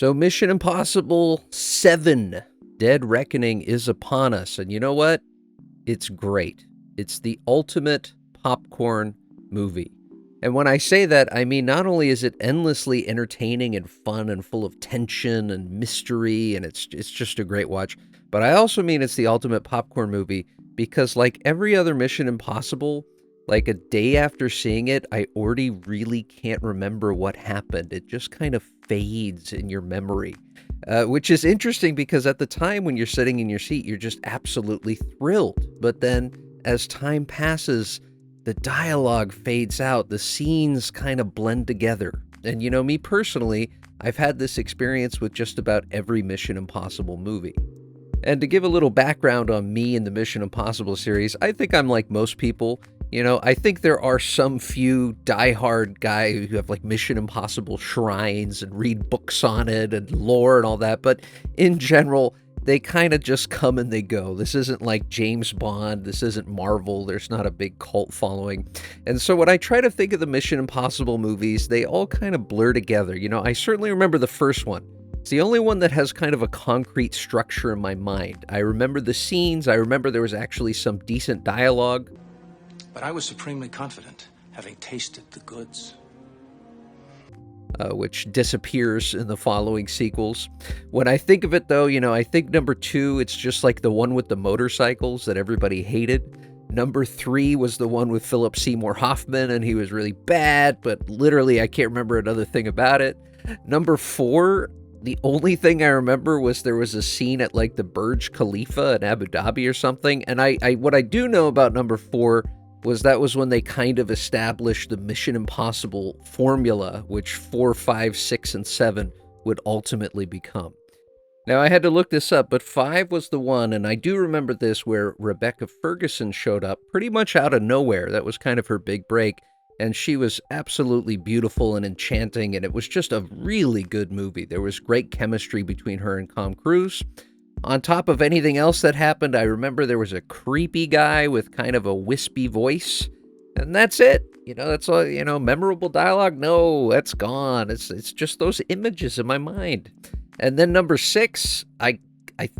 So Mission Impossible 7, Dead Reckoning is upon us. And you know what? It's great. It's the ultimate popcorn movie. And when I say that, I mean not only is it endlessly entertaining and fun and full of tension and mystery, and it's just a great watch, but I also mean it's the ultimate popcorn movie because like every other Mission Impossible, like a day after seeing it, I already really can't remember what happened. It just kind of fades in your memory, which is interesting because at the time when you're sitting in your seat, you're just absolutely thrilled. But then as time passes, the dialogue fades out, the scenes kind of blend together. And you know, me personally, I've had this experience with just about every Mission Impossible movie. And to give a little background on me and the Mission Impossible series, I think I'm like most people. You know, I think there are some few diehard guys who have like Mission Impossible shrines and read books on it and lore and all that. But in general, they kind of just come and they go. This isn't like James Bond. This isn't Marvel. There's not a big cult following. And so when I try to think of the Mission Impossible movies, they all kind of blur together. You know, I certainly remember the first one. It's the only one that has kind of a concrete structure in my mind. I remember the scenes. I remember there was actually some decent dialogue. But I was supremely confident, having tasted the goods. Which disappears in the following sequels. When I think of it, though, you know, I think number 2, it's just like the one with the motorcycles that everybody hated. Number 3 was the one with Philip Seymour Hoffman, and he was really bad, but literally I can't remember another thing about it. Number 4, the only thing I remember was there was a scene at like the Burj Khalifa in Abu Dhabi or something, and I what I do know about number 4 was that was when they kind of established the Mission Impossible formula, which 4, 5, 6, and 7 would ultimately become. Now, I had to look this up, but 5 was the one, and I do remember this, where Rebecca Ferguson showed up pretty much out of nowhere. That was kind of her big break, and she was absolutely beautiful and enchanting, and it was just a really good movie. There was great chemistry between her and Tom Cruise. On top of anything else that happened, I remember there was a creepy guy with kind of a wispy voice, and that's it. You know, that's all, you know, memorable dialogue? No, that's gone. It's just those images in my mind. And then number 6, I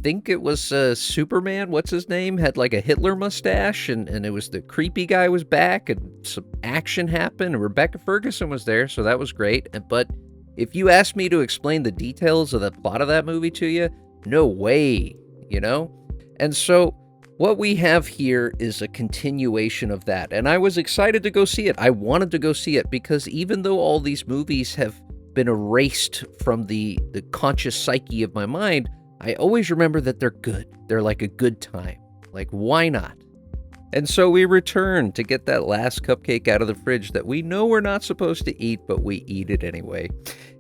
think it was Superman, what's his name, had like a Hitler mustache, and it was the creepy guy was back, and some action happened, and Rebecca Ferguson was there, so that was great. But if you asked me to explain the details of the plot of that movie to you, no way, you know? And so what we have here is a continuation of that. And I was excited to go see it. I wanted to go see it because even though all these movies have been erased from the conscious psyche of my mind, I always remember that they're good. They're like a good time. Like, why not? And so we return to get that last cupcake out of the fridge that we know we're not supposed to eat, but we eat it anyway.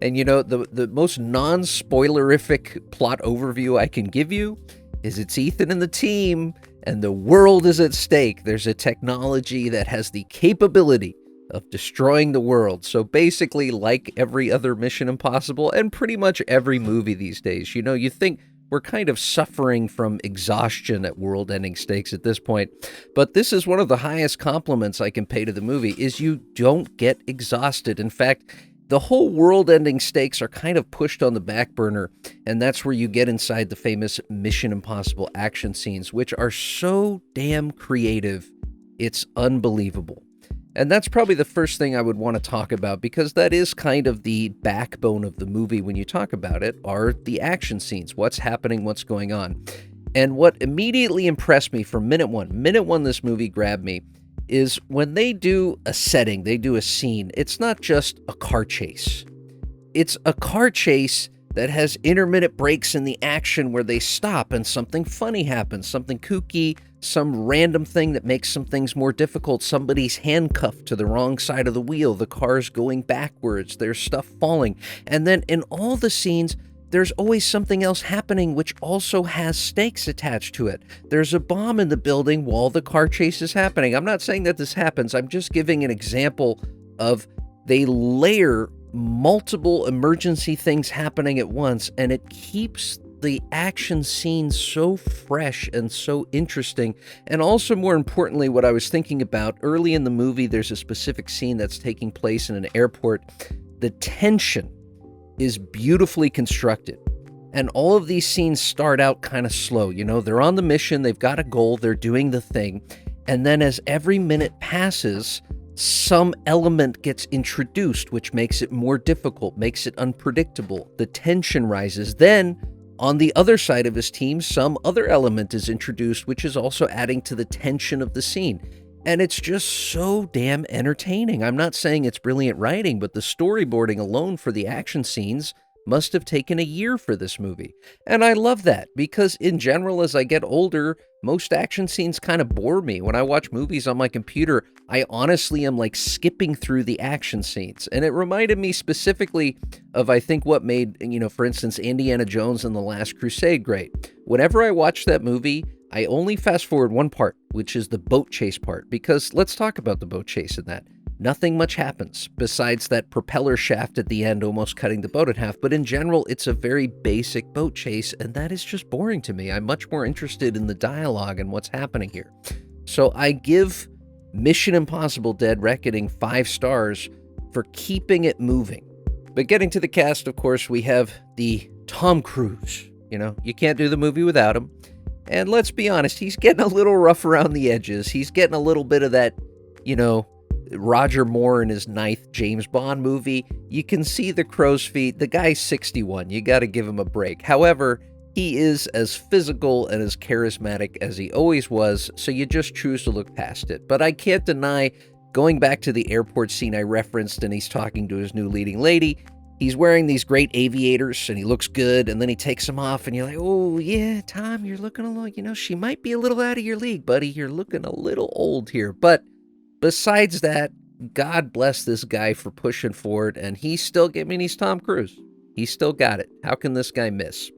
And you know, the most non-spoilerific plot overview I can give you is it's Ethan and the team, and the world is at stake. There's a technology that has the capability of destroying the world. So basically, like every other Mission Impossible, and pretty much every movie these days, you know, you think we're kind of suffering from exhaustion at world-ending stakes at this point. But this is one of the highest compliments I can pay to the movie, is you don't get exhausted. In fact, the whole world-ending stakes are kind of pushed on the back burner, and that's where you get inside the famous Mission Impossible action scenes, which are so damn creative, it's unbelievable. And that's probably the first thing I would want to talk about, because that is kind of the backbone of the movie when you talk about it, are the action scenes. What's happening, what's going on. And what immediately impressed me from minute one this movie grabbed me, is when they do a setting, they do a scene, it's not just a car chase. It's a car chase that has intermittent breaks in the action where they stop and something funny happens, something kooky, some random thing that makes some things more difficult. Somebody's handcuffed to the wrong side of the wheel. The car's going backwards. There's stuff falling. And then in all the scenes, there's always something else happening which also has stakes attached to it. There's a bomb in the building while the car chase is happening. I'm not saying that this happens. I'm just giving an example of they layer multiple emergency things happening at once, and it keeps the action scene so fresh and so interesting. And also, more importantly, what I was thinking about early in the movie, there's a specific scene that's taking place in an airport. The tension is beautifully constructed. And all of these scenes start out kind of slow. You know, they're on the mission, they've got a goal, they're doing the thing. And then as every minute passes, some element gets introduced, which makes it more difficult, makes it unpredictable. The tension rises. Then, on the other side of his team, some other element is introduced, which is also adding to the tension of the scene. And it's just so damn entertaining. I'm not saying it's brilliant writing, but the storyboarding alone for the action scenes must have taken a year for this movie. And I love that, because in general, as I get older, most action scenes kind of bore me. When I watch movies on my computer, I honestly am like skipping through the action scenes. And it reminded me specifically of, I think, what made, for instance, Indiana Jones and the Last Crusade great. Whenever I watch that movie, I only fast forward one part, which is the boat chase part, because let's talk about the boat chase in that. Nothing much happens besides that propeller shaft at the end almost cutting the boat in half, but in general, it's a very basic boat chase, and that is just boring to me. I'm much more interested in the dialogue and what's happening here. So I give Mission Impossible Dead Reckoning 5 stars for keeping it moving. But getting to the cast, of course, we have the Tom Cruise. You can't do the movie without him. And let's be honest, he's getting a little rough around the edges. He's getting a little bit of that, Roger Moore in his 9th James Bond movie. You can see the crow's feet. The guy's 61. You got to give him a break. However, he is as physical and as charismatic as he always was, so you just choose to look past it. But I can't deny, going back to the airport scene I referenced, and he's talking to his new leading lady, he's wearing these great aviators, and he looks good, and then he takes them off, and you're like, oh, yeah, Tom, you're looking a little, she might be a little out of your league, buddy. You're looking a little old here. But besides that, God bless this guy for pushing forward, and he's Tom Cruise. He's still got it. How can this guy miss?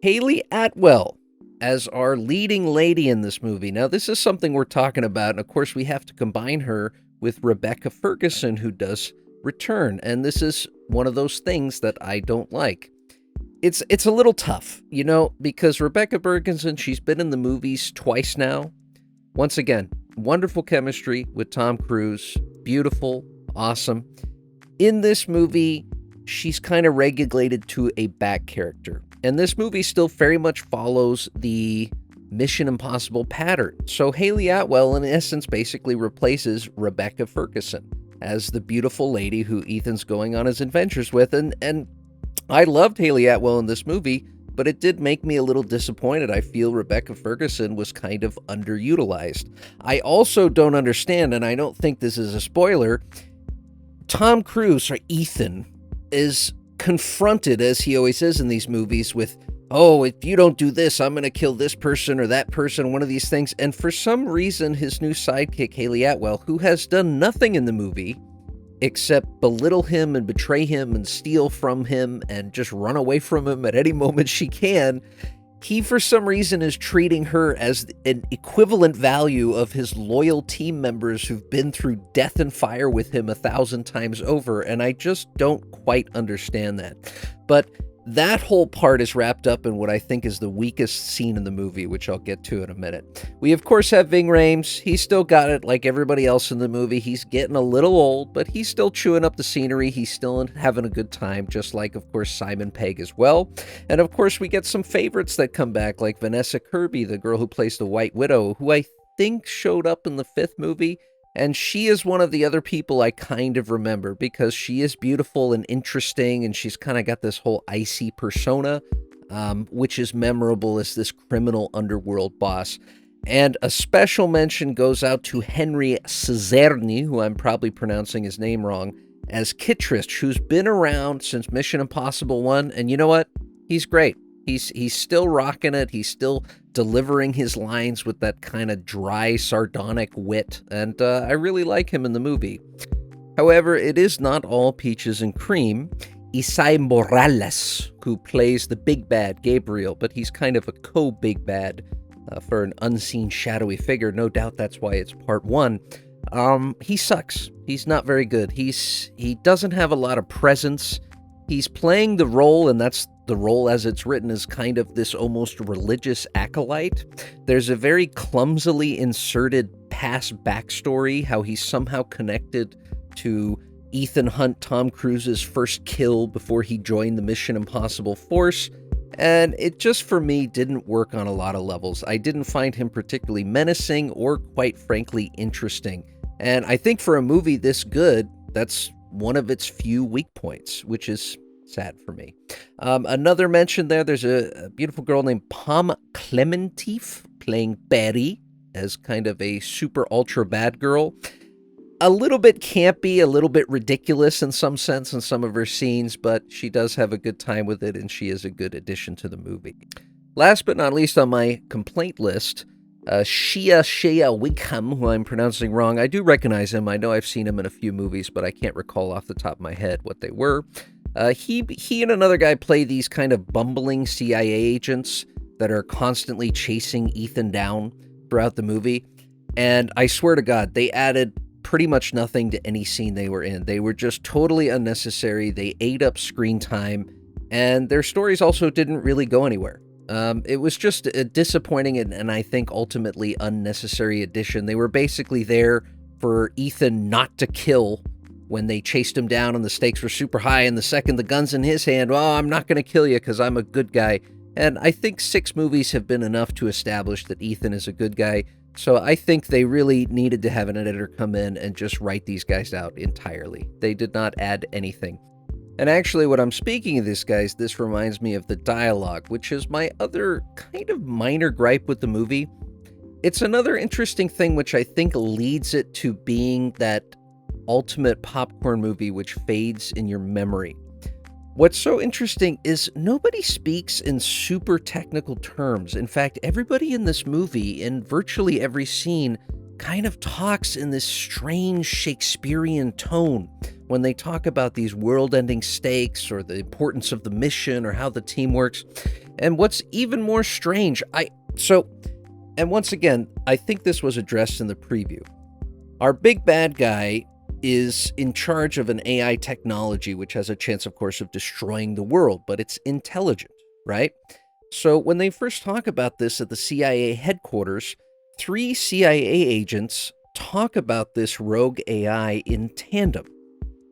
Haley Atwell as our leading lady in this movie. Now, this is something we're talking about, and of course, we have to combine her with Rebecca Ferguson, who does return, and this is one of those things that I don't like. It's a little tough, because Rebecca Ferguson, she's been in the movies twice now. Once again, wonderful chemistry with Tom Cruise. Beautiful, awesome. In this movie, she's kind of relegated to a back character. And this movie still very much follows the Mission Impossible pattern. So Haley Atwell, in essence, basically replaces Rebecca Ferguson as the beautiful lady who Ethan's going on his adventures with. And I loved Haley Atwell in this movie, but it did make me a little disappointed. I feel Rebecca Ferguson was kind of underutilized. I also don't understand, and I don't think this is a spoiler, Tom Cruise, or Ethan, is confronted, as he always is in these movies, with, oh, if you don't do this, I'm going to kill this person or that person, one of these things. And for some reason, his new sidekick, Haley Atwell, who has done nothing in the movie except belittle him and betray him and steal from him and just run away from him at any moment she can, he for some reason is treating her as an equivalent value of his loyal team members who've been through death and fire with him 1,000 times over, and I just don't quite understand that. But that whole part is wrapped up in what I think is the weakest scene in the movie, which I'll get to in a minute. We, of course, have Ving Rhames. He's still got it like everybody else in the movie. He's getting a little old, but he's still chewing up the scenery. He's still having a good time, just like, of course, Simon Pegg as well. And, of course, we get some favorites that come back, like Vanessa Kirby, the girl who plays the White Widow, who I think showed up in the 5th movie. And she is one of the other people I kind of remember because she is beautiful and interesting, and she's kind of got this whole icy persona, which is memorable as this criminal underworld boss. And a special mention goes out to Henry Cezerny, who I'm probably pronouncing his name wrong, as Kittredge, who's been around since Mission Impossible 1, and you know what? He's great. He's still rocking it. He's still delivering his lines with that kind of dry, sardonic wit, and I really like him in the movie. However, it is not all peaches and cream. Isai Morales, who plays the big bad Gabriel, but he's kind of a co-big bad for an unseen, shadowy figure. No doubt that's why it's part 1. He sucks. He's not very good. He doesn't have a lot of presence. He's playing the role, and that's the role as it's written, is kind of this almost religious acolyte. There's a very clumsily inserted past backstory, how he's somehow connected to Ethan Hunt Tom Cruise's first kill before he joined the Mission Impossible force, and it just for me didn't work on a lot of levels. I didn't find him particularly menacing or, quite frankly, interesting. And I think for a movie this good, that's one of its few weak points, which is sad for me. Another mention there's a beautiful girl named Pom Klementif playing Betty as kind of a super ultra bad girl. A little bit campy, a little bit ridiculous in some sense in some of her scenes, but she does have a good time with it, and she is a good addition to the movie. Last but not least on my complaint list, Shea Wickham, who I'm pronouncing wrong. I do recognize him. I know I've seen him in a few movies, but I can't recall off the top of my head what they were. He and another guy play these kind of bumbling CIA agents that are constantly chasing Ethan down throughout the movie. And I swear to God, they added pretty much nothing to any scene they were in. They were just totally unnecessary. They ate up screen time, and their stories also didn't really go anywhere. It was just a disappointing and I think ultimately unnecessary addition. They were basically there for Ethan not to kill when they chased him down and the stakes were super high, and the second the gun's in his hand, well, I'm not going to kill you because I'm a good guy. And I think 6 movies have been enough to establish that Ethan is a good guy. So I think they really needed to have an editor come in and just write these guys out entirely. They did not add anything. And actually, when I'm speaking of this, guys, this reminds me of the dialogue, which is my other kind of minor gripe with the movie. It's another interesting thing which I think leads it to being that ultimate popcorn movie which fades in your memory. What's so interesting is nobody speaks in super technical terms. In fact, everybody in this movie, in virtually every scene, kind of talks in this strange Shakespearian tone when they talk about these world-ending stakes or the importance of the mission or how the team works. And what's even more strange, and once again, I think this was addressed in the preview. Our big bad guy is in charge of an AI technology which has a chance, of course, of destroying the world, but it's intelligent, right? So when they first talk about this at the CIA headquarters, 3 CIA agents talk about this rogue AI in tandem.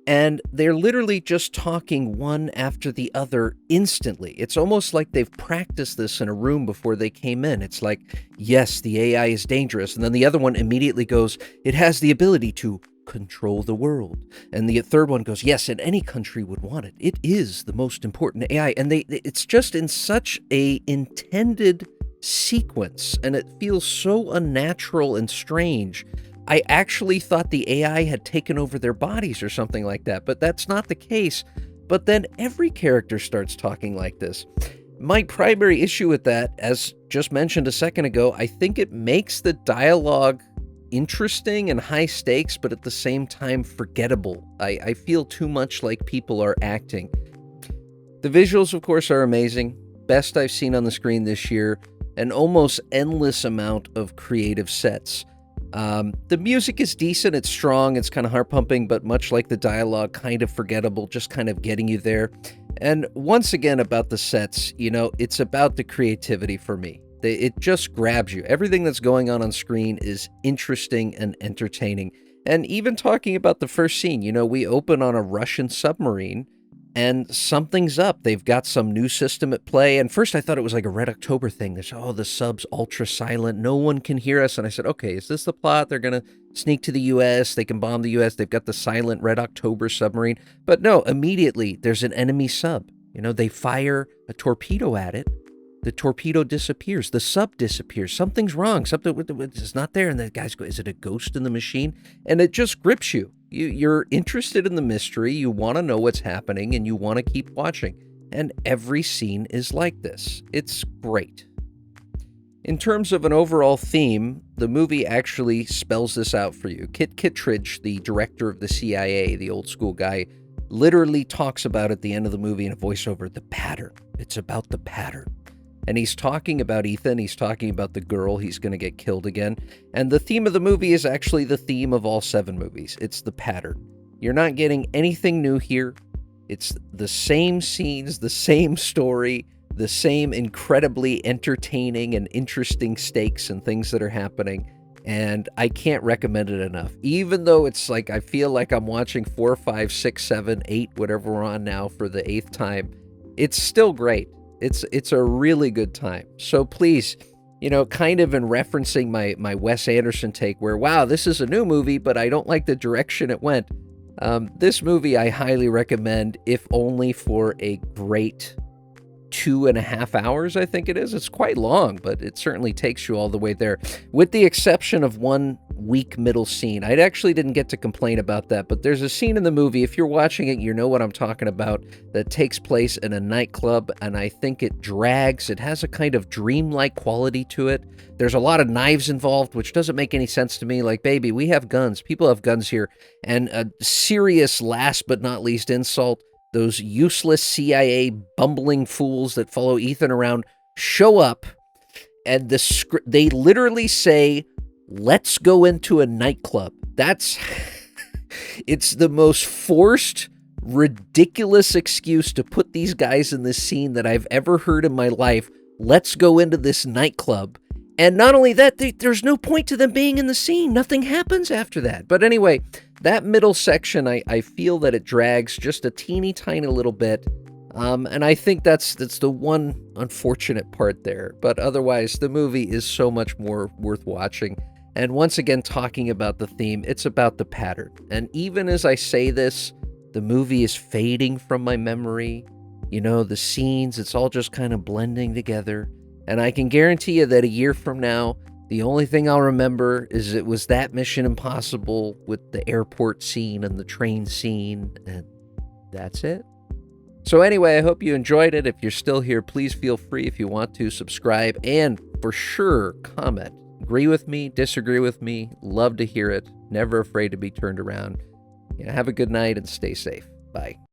And they're literally just talking one after the other instantly. It's almost like they've practiced this in a room before they came in. It's like, yes, the AI is dangerous. And then the other one immediately goes, it has the ability to control the world. And the third one goes, yes, and any country would want it. It is the most important AI. And it's just in such a intended sequence, and it feels so unnatural and strange. I actually thought the AI had taken over their bodies or something like that, but that's not the case. But then every character starts talking like this. My primary issue with that, as just mentioned a second ago, I think it makes the dialogue interesting and high stakes, but at the same time forgettable. I feel too much like people are acting. The visuals, of course, are amazing. Best I've seen on the screen this year. An almost endless amount of creative sets. The music is decent, it's strong, it's kind of heart-pumping, but much like the dialogue, kind of forgettable, just kind of getting you there. And once again, about the sets, it's about the creativity for me. It just grabs you. Everything that's going on screen is interesting and entertaining. And even talking about the first scene, we open on a Russian submarine, and something's up. They've got some new system at play. And first I thought it was like a Red October thing. There's, the sub's ultra silent. No one can hear us. And I said, okay, is this the plot? They're going to sneak to the U.S. They can bomb the U.S. They've got the silent Red October submarine. But no, immediately there's an enemy sub. They fire a torpedo at it. The torpedo disappears. The sub disappears. Something's wrong. Something is not there. And the guys go, is it a ghost in the machine? And it just grips you. You're interested in the mystery. You want to know what's happening, and you want to keep watching. And every scene is like this. It's great. In terms of an overall theme, the movie actually spells this out for you. Kit Kittredge, the director of the CIA, the old school guy, literally talks about at the end of the movie in a voiceover, the pattern. It's about the pattern. And he's talking about Ethan, he's talking about the girl, he's going to get killed again. And the theme of the movie is actually the theme of all 7 movies. It's the pattern. You're not getting anything new here. It's the same scenes, the same story, the same incredibly entertaining and interesting stakes and things that are happening. and I can't recommend it enough. Even though it's like I feel like I'm watching 4, 5, 6, 7, 8, whatever we're on now for the 8th time, it's still great. It's a really good time. So please, kind of in referencing my Wes Anderson take where, wow, this is a new movie, but I don't like the direction it went. This movie I highly recommend, if only for a great 2.5 hours, I think it is. It's quite long, but it certainly takes you all the way there, with the exception of one weak middle scene. I actually didn't get to complain about that, but there's a scene in the movie, if you're watching it, you know what I'm talking about, that takes place in a nightclub, and I think it drags. It has a kind of dreamlike quality to it. There's a lot of knives involved, which doesn't make any sense to me. Like, baby, we have guns. People have guns here. And a serious, last but not least, insult: those useless CIA bumbling fools that follow Ethan around show up, and they literally say, "Let's go into a nightclub." It's the most forced, ridiculous excuse to put these guys in this scene that I've ever heard in my life. Let's go into this nightclub. And not only that, there's no point to them being in the scene. Nothing happens after that. But anyway, that middle section, I feel that it drags just a teeny tiny little bit. And I think that's the one unfortunate part there. But otherwise, the movie is so much more worth watching. And once again, talking about the theme, it's about the pattern. And even as I say this, the movie is fading from my memory. The scenes, it's all just kind of blending together. And I can guarantee you that a year from now, the only thing I'll remember is it was that Mission Impossible with the airport scene and the train scene, and that's it. So anyway, I hope you enjoyed it. If you're still here, please feel free, if you want to, subscribe, and for sure, comment. Agree with me, disagree with me, love to hear it. Never afraid to be turned around. Have a good night and stay safe. Bye.